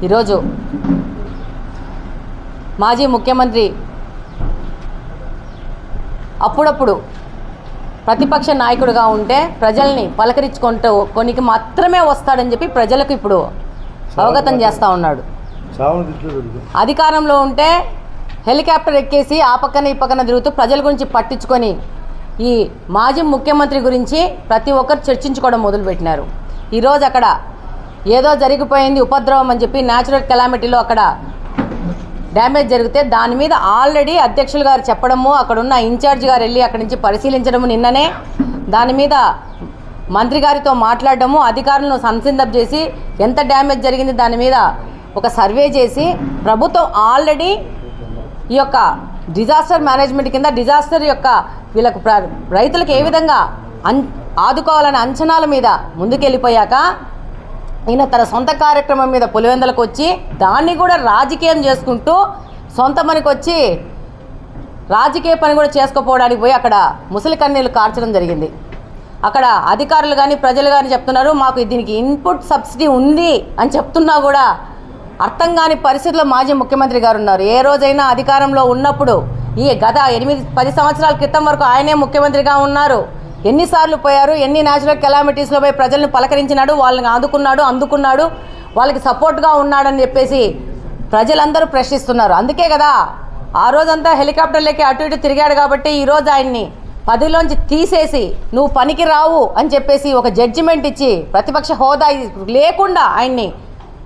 ఈరోజు మాజీ ముఖ్యమంత్రి అప్పుడప్పుడు ప్రతిపక్ష నాయకుడిగా ఉంటే ప్రజల్ని పలకరించుకుంటూ కొనికి మాత్రమే వస్తాడని చెప్పి ప్రజలకు ఇప్పుడు అవగతం చేస్తూ ఉన్నాడు. అధికారంలో ఉంటే హెలికాప్టర్ ఎక్కేసి ఆ పక్కన ఈ పక్కన తిరుగుతూ ప్రజల గురించి పట్టించుకొని ఈ మాజీ ముఖ్యమంత్రి గురించి ప్రతి ఒక్కరు చర్చించుకోవడం మొదలుపెట్టినారు. ఈరోజు అక్కడ ఏదో జరిగిపోయింది ఉపద్రవం అని చెప్పి న్యాచురల్ కెలామిటీలో అక్కడ డ్యామేజ్ జరిగితే దాని మీద ఆల్రెడీ అధ్యక్షులు గారు చెప్పడము, అక్కడున్న ఇన్ఛార్జ్ గారు వెళ్ళి అక్కడి నుంచి పరిశీలించడము, నిన్ననే దాని మీద మంత్రి గారితో మాట్లాడడము, అధికారులను సంసిద్ధం చేసి ఎంత డ్యామేజ్ జరిగింది దాని మీద ఒక సర్వే చేసి ప్రభుత్వం ఆల్రెడీ ఈ యొక్క డిజాస్టర్ మేనేజ్మెంట్ కింద డిజాస్టర్ యొక్క వీళ్ళకు రైతులకు ఏ విధంగా ఆదుకోవాలనే అంచనాల మీద ముందుకెళ్ళిపోయాక ఈయన తన సొంత కార్యక్రమం మీద పులివెందులకు వచ్చి దాన్ని కూడా రాజకీయం చేసుకుంటూ సొంత పనికి వచ్చి రాజకీయ పని కూడా చేసుకోపోవడానికి పోయి అక్కడ ముసలి కన్నీళ్ళు కార్చడం జరిగింది. అక్కడ అధికారులు కానీ ప్రజలు కానీ చెప్తున్నారు మాకు దీనికి ఇన్పుట్ సబ్సిడీ ఉంది అని చెప్తున్నా కూడా అర్థం కాని పరిస్థితుల్లో మాజీ ముఖ్యమంత్రి గారు ఉన్నారు. ఏ రోజైనా అధికారంలో ఉన్నప్పుడు ఈ గత 8-10 సంవత్సరాల క్రితం వరకు ఆయనే ముఖ్యమంత్రిగా ఉన్నారు. ఎన్నిసార్లు పోయారు, ఎన్ని న్యాచురల్ కెలామిటీస్లో పోయి ప్రజల్ని పలకరించినాడు, వాళ్ళని అందుకున్నాడు, వాళ్ళకి సపోర్ట్గా ఉన్నాడని చెప్పేసి ప్రజలందరూ ప్రశ్నిస్తున్నారు. అందుకే కదా ఆ రోజంతా హెలికాప్టర్లకి అటు ఇటు తిరిగాడు కాబట్టి ఈరోజు ఆయన్ని పదవిలోంచి తీసేసి నువ్వు పనికి రావు అని చెప్పేసి ఒక జడ్జిమెంట్ ఇచ్చి ప్రతిపక్ష హోదా లేకుండా ఆయన్ని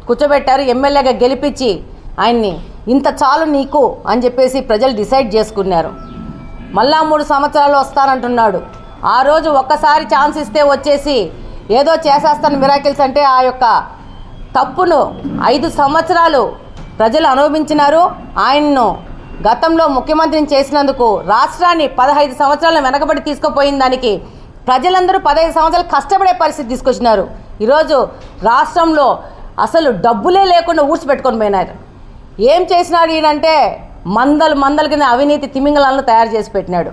కూర్చోబెట్టారు. ఎమ్మెల్యేగా గెలిపించి ఆయన్ని ఇంత చాలు నీకు అని చెప్పేసి ప్రజలు డిసైడ్ చేసుకున్నారు. మళ్ళా 3 సంవత్సరాలు వస్తానంటున్నాడు. ఆ రోజు ఒక్కసారి ఛాన్స్ ఇస్తే వచ్చేసి ఏదో చేసేస్తాను మిరాకిల్స్ అంటే ఆ యొక్క తప్పును 5 సంవత్సరాలు ప్రజలు అనుభవించినారు. ఆయన్ను గతంలో ముఖ్యమంత్రిని చేసినందుకు రాష్ట్రాన్ని 15 సంవత్సరాలను వెనకబడి తీసుకుపోయిన దానికి ప్రజలందరూ 15 సంవత్సరాలు కష్టపడే పరిస్థితి తీసుకొచ్చినారు. ఈరోజు రాష్ట్రంలో అసలు డబ్బులే లేకుండా ఊడ్చిపెట్టుకొని పోయినారు. ఏం చేసినాడు ఈయనంటే మందల కింద అవినీతి తిమింగలాలను తయారు చేసి పెట్టినాడు.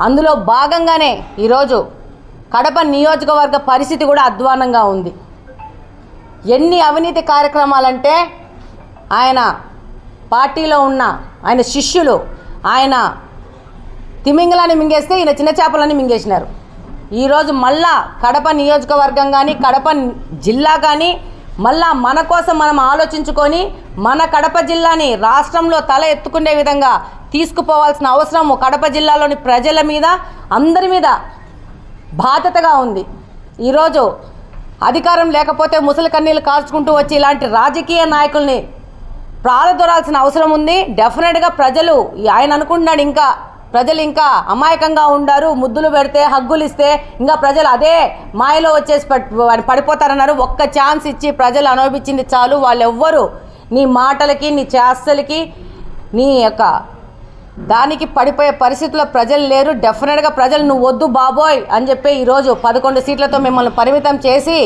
అందులో భాగంగానే ఈరోజు కడప నియోజకవర్గ పరిస్థితి కూడా అధ్వానంగా ఉంది. ఎన్ని అవినీతి కార్యక్రమాలంటే ఆయన పార్టీలో ఉన్న ఆయన శిష్యులు ఆయన తిమింగలాన్ని మింగేస్తే ఈయన చిన్న చేపలని మింగేసినారు. ఈరోజు మళ్ళా కడప నియోజకవర్గం కానీ కడప జిల్లా కానీ మళ్ళా మన కోసం మనం ఆలోచించుకొని మన కడప జిల్లాని రాష్ట్రంలో తల ఎత్తుకునే విధంగా తీసుకుపోవాల్సిన అవసరం కడప జిల్లాలోని ప్రజల మీద అందరి మీద బాధ్యతగా ఉంది. ఈరోజు అధికారం లేకపోతే ముసలి కన్నీళ్ళు కాల్చుకుంటూ వచ్చి ఇలాంటి రాజకీయ నాయకుల్ని ప్రాలదొరాల్సిన అవసరం ఉంది. డెఫినెట్గా ప్రజలు ఆయన అనుకుంటున్నాడు ఇంకా ప్రజలు ఇంకా అమాయకంగా ఉండారు, ముద్దులు పెడితే హగ్గులు ఇస్తే ఇంకా ప్రజలు అదే మాయలో వచ్చేసి పడిపోతారన్నారు. ఒక్క ఛాన్స్ ఇచ్చి ప్రజలు అనుభవించింది చాలు. వాళ్ళెవ్వరూ నీ మాటలకి నీ చేష్టలకి నీ యొక్క దానికి పడిపోయే పరిస్థితుల్లో ప్రజలు లేరు. డెఫినెట్గా ప్రజలు నువ్వు వద్దు బాబోయ్ అని చెప్పి ఈరోజు 11 సీట్లతో మిమ్మల్ని పరిమితం చేసి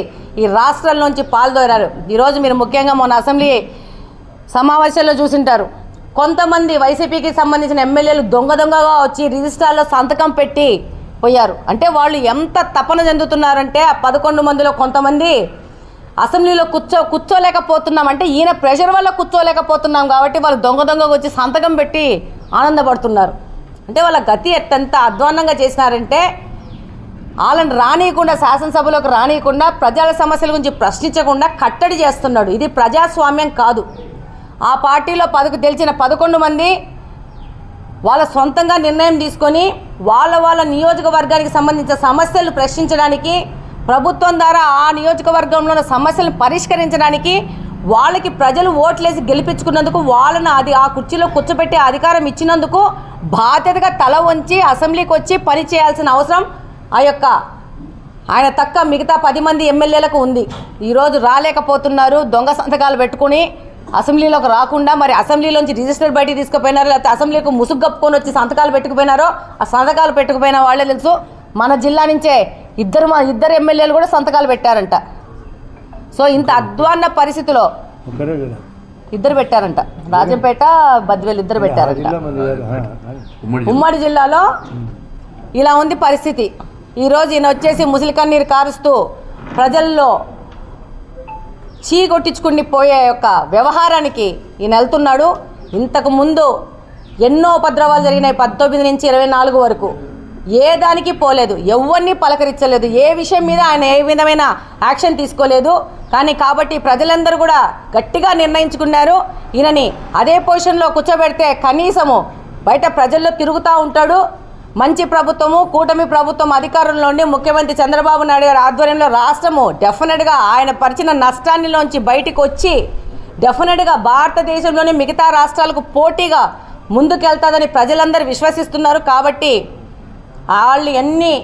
ఈ రాష్ట్రంలోంచి పాల్దోరారు. ఈరోజు మీరు ముఖ్యంగా మొన్న అసెంబ్లీ సమావేశాల్లో చూసింటారు. కొంతమంది వైసీపీకి సంబంధించిన ఎమ్మెల్యేలు దొంగగా వచ్చి రిజిస్ట్రార్లో సంతకం పెట్టి పోయారు. అంటే వాళ్ళు ఎంత తపన చెందుతున్నారంటే ఆ 11 మందిలో కొంతమంది అసెంబ్లీలో కూర్చోలేకపోతున్నాం అంటే ఈయన ప్రెషర్ వల్ల కూర్చోలేకపోతున్నాం కాబట్టి వాళ్ళు దొంగగా వచ్చి సంతకం పెట్టి ఆనందపడుతున్నారు. అంటే వాళ్ళ గతి ఎంత అధ్వాన్నంగా చేసినారంటే వాళ్ళని రానియకుండా శాసనసభలోకి రానియకుండా ప్రజల సమస్యల గురించి ప్రశ్నించకుండా కట్టడి చేస్తున్నాడు. ఇది ప్రజాస్వామ్యం కాదు. ఆ పార్టీలో తెలిసిన 11 మంది వాళ్ళ సొంతంగా నిర్ణయం తీసుకొని వాళ్ళ నియోజకవర్గానికి సంబంధించిన సమస్యలు ప్రశ్నించడానికి ప్రభుత్వం ద్వారా ఆ నియోజకవర్గంలో ఉన్న సమస్యలను పరిష్కరించడానికి వాళ్ళకి ప్రజలు ఓట్లేసి గెలిపించుకున్నందుకు వాళ్ళని ఆ కుర్చీలో కూర్చోబెట్టి అధికారం ఇచ్చినందుకు బాధ్యతగా తల వంచి అసెంబ్లీకి వచ్చి పని చేయాల్సిన అవసరం ఆయన తక్క మిగతా 10 మంది ఎమ్మెల్యేలకు ఉంది. ఈరోజు రాలేకపోతున్నారు. దొంగ సంతకాలు పెట్టుకుని అసెంబ్లీలోకి రాకుండా మరి అసెంబ్లీలోంచి రిజిస్టర్ బయటికి తీసుకుపోయినారో లేకపోతే అసెంబ్లీకి ముసుగు కప్పుకొని వచ్చి సంతకాలు పెట్టుకుపోయినారో ఆ సంతకాలు పెట్టుకుపోయిన వాళ్ళే తెలుసు. మన జిల్లా నుంచే ఇద్దరు ఎమ్మెల్యేలు కూడా సంతకాలు పెట్టారంట. సో ఇంత అధ్వాన్న పరిస్థితిలో ఇద్దరు పెట్టారంట. రాజంపేట బద్వేలు ఇద్దరు పెట్టారంట. ఉమ్మడి జిల్లాలో ఇలా ఉంది పరిస్థితి. ఈరోజు ఈయన వచ్చేసి ముసలి కన్నీరు కారుస్తూ ప్రజల్లో చీ కొట్టించుకుని పోయే యొక్క వ్యవహారానికి ఈయన వెళ్తున్నాడు. ఇంతకు ముందు ఎన్నో ఉపద్రవాలు జరిగినాయి 19 నుంచి 24 వరకు. ఏ దానికి పోలేదు, ఎవరిని పలకరించలేదు, ఏ విషయం మీద ఆయన ఏ విధమైన యాక్షన్ తీసుకోలేదు. కానీ కాబట్టి ప్రజలందరూ కూడా గట్టిగా నిర్ణయించుకున్నారు, ఈయనని అదే పొజిషన్లో కూర్చోబెడితే కనీసము బయట ప్రజల్లో తిరుగుతూ ఉంటాడు. మంచి ప్రభుత్వము, కూటమి ప్రభుత్వం అధికారంలో ఉండి ముఖ్యమంత్రి చంద్రబాబు నాయుడు గారి ఆధ్వర్యంలో రాష్ట్రము డెఫినెట్గా ఆయన పరిచిన నష్టాన్నిలోంచి బయటికి వచ్చి డెఫినెట్గా భారతదేశంలోని మిగతా రాష్ట్రాలకు పోటీగా ముందుకెళ్తాదని ప్రజలందరూ విశ్వసిస్తున్నారు. కాబట్టి వాళ్ళు ఎన్ని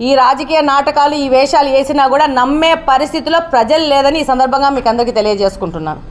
ఈ రాజకీయ నాటకాలు, ఈ వేషాలు వేసినా కూడా నమ్మే పరిస్థితిలో ప్రజలు లేదని ఈ సందర్భంగా మీకు అందరికీ తెలియజేసుకుంటున్నాను.